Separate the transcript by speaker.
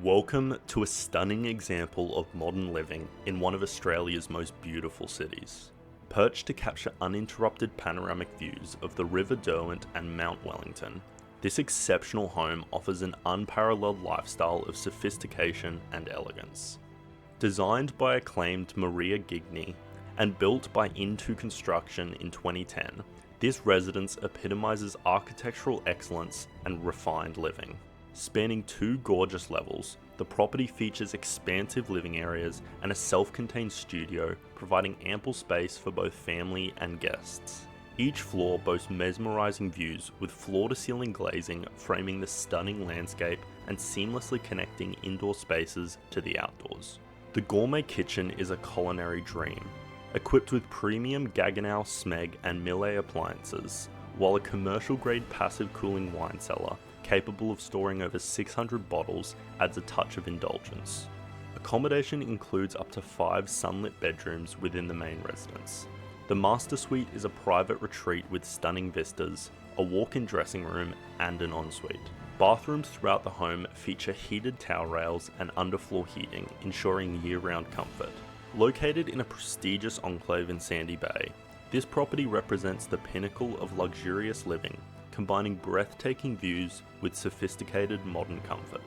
Speaker 1: Welcome to a stunning example of modern living in one of Australia's most beautiful cities. Perched to capture uninterrupted panoramic views of the River Derwent and Mount Wellington, this exceptional home offers an unparalleled lifestyle of sophistication and elegance. Designed by acclaimed Maria Gigni and built by Into Construction in 2010, this residence epitomizes architectural excellence and refined living. Spanning two gorgeous levels, the property features expansive living areas and a self-contained studio, providing ample space for both family and guests. Each floor boasts mesmerizing views with floor-to-ceiling glazing framing the stunning landscape and seamlessly connecting indoor spaces to the outdoors. The gourmet kitchen is a culinary dream, equipped with premium Gaggenau, Smeg and Millet appliances, while a commercial-grade passive cooling wine cellar capable of storing over 600 bottles adds a touch of indulgence. Accommodation includes up to 5 sunlit bedrooms within the main residence. The master suite is a private retreat with stunning vistas, a walk-in dressing room and an ensuite. Bathrooms throughout the home feature heated towel rails and underfloor heating, ensuring year-round comfort. Located in a prestigious enclave in Sandy Bay, this property represents the pinnacle of luxurious living, combining breathtaking views with sophisticated modern comfort.